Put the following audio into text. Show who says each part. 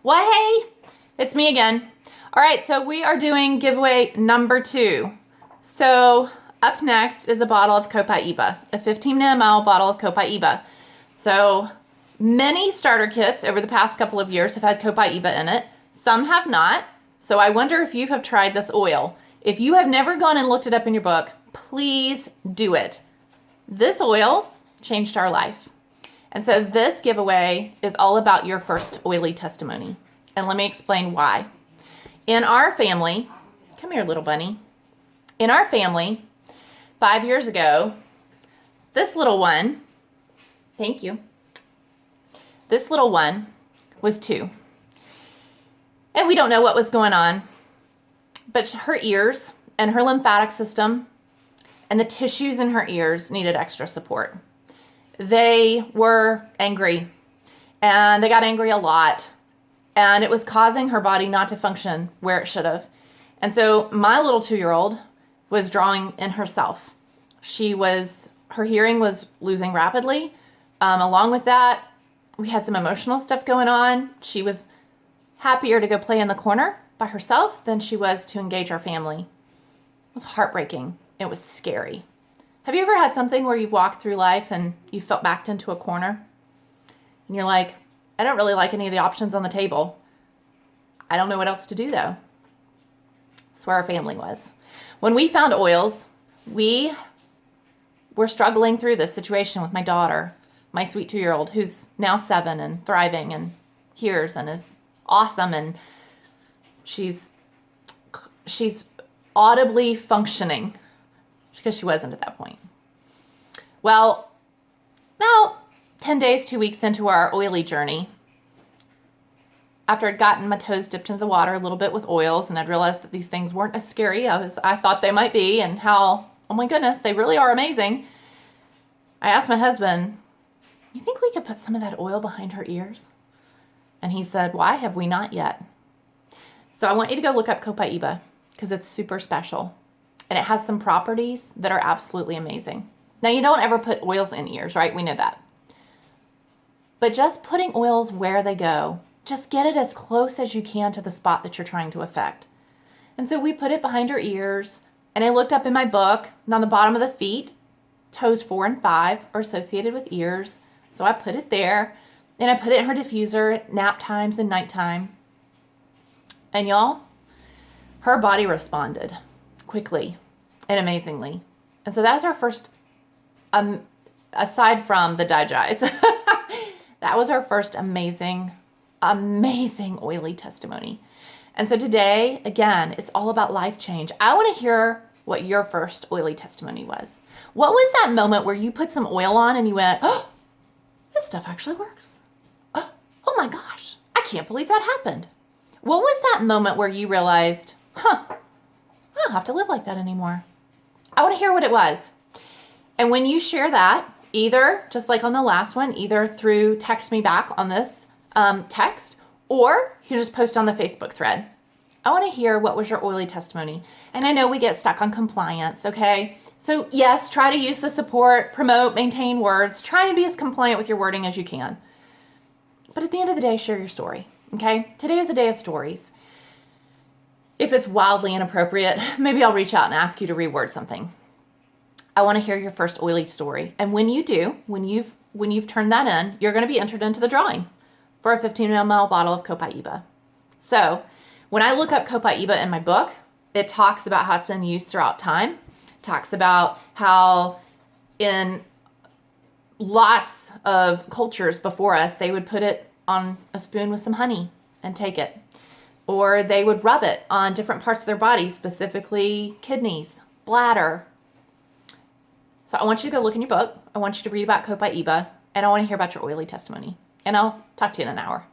Speaker 1: Well, hey, it's me again. All right, so we are doing giveaway number 2. So up next is a bottle of Copaiba, a 15 ml bottle of Copaiba. So many starter kits over the past couple of years have had Copaiba in it. Some have not. So I wonder if you have tried this oil. If you have never gone and looked it up in your book, please do it. This oil changed our life. And so this giveaway is all about your first oily testimony. And let me explain why. In our family, come here, little bunny. In our family, 5 years ago, this little one, thank you, this little one was 2. And we don't know what was going on, but her ears and her lymphatic system and the tissues in her ears needed extra support. They were angry, and they got angry a lot, and it was causing her body not to function where it should have. And so my little 2-year-old was drawing in herself. Her hearing was losing rapidly. Along with that, we had some emotional stuff going on. She was happier to go play in the corner by herself than she was to engage our family. It was heartbreaking. It was scary. Have you ever had something where you've walked through life and you felt backed into a corner? And you're like, I don't really like any of the options on the table. I don't know what else to do though. That's where our family was. When we found oils, we were struggling through this situation with my daughter, my sweet 2-year-old, who's now 7 and thriving and hears and is awesome. And she's audibly functioning, because she wasn't at that point. Well, about 10 days, 2 weeks into our oily journey, after I'd gotten my toes dipped into the water a little bit with oils, and I'd realized that these things weren't as scary as I thought they might be, and how, oh my goodness, they really are amazing. I asked my husband, you think we could put some of that oil behind her ears? And he said, why have we not yet? So I want you to go look up Copaiba, because it's super special. And it has some properties that are absolutely amazing. Now, you don't ever put oils in ears, right? We know that. But just putting oils where they go, just get it as close as you can to the spot that you're trying to affect. And so we put it behind her ears, and I looked up in my book, and on the bottom of the feet, toes 4 and 5 are associated with ears. So I put it there, and I put it in her diffuser at nap times and nighttime. And y'all, her body responded quickly and amazingly. And so that was our first, aside from the Digize, that was our first amazing oily testimony. And so today, again, it's all about life change. I want to hear what your first oily testimony was. What was that moment where you put some oil on and you went, oh, this stuff actually works. Oh my gosh, I can't believe that happened. What was that moment where you realized, I don't have to live like that anymore? I want to hear what it was. And when you share that, either, just like on the last one, either through text me back on this text, or you can just post on the Facebook thread. I want to hear what was your oily testimony. And I know we get stuck on compliance, okay? So yes, try to use the support, promote, maintain words. Try and be as compliant with your wording as you can. But at the end of the day, share your story, okay? Today is a day of stories. If it's wildly inappropriate, maybe I'll reach out and ask you to reword something. I want to hear your first oily story. And when you do, when you've turned that in, you're going to be entered into the drawing for a 15 ml bottle of Copaiba. So when I look up Copaiba in my book, it talks about how it's been used throughout time. It talks about how in lots of cultures before us, they would put it on a spoon with some honey and take it. Or they would rub it on different parts of their body, specifically kidneys, bladder. So I want you to go look in your book. I want you to read about Copaiba, and I want to hear about your oily testimony. And I'll talk to you in an hour.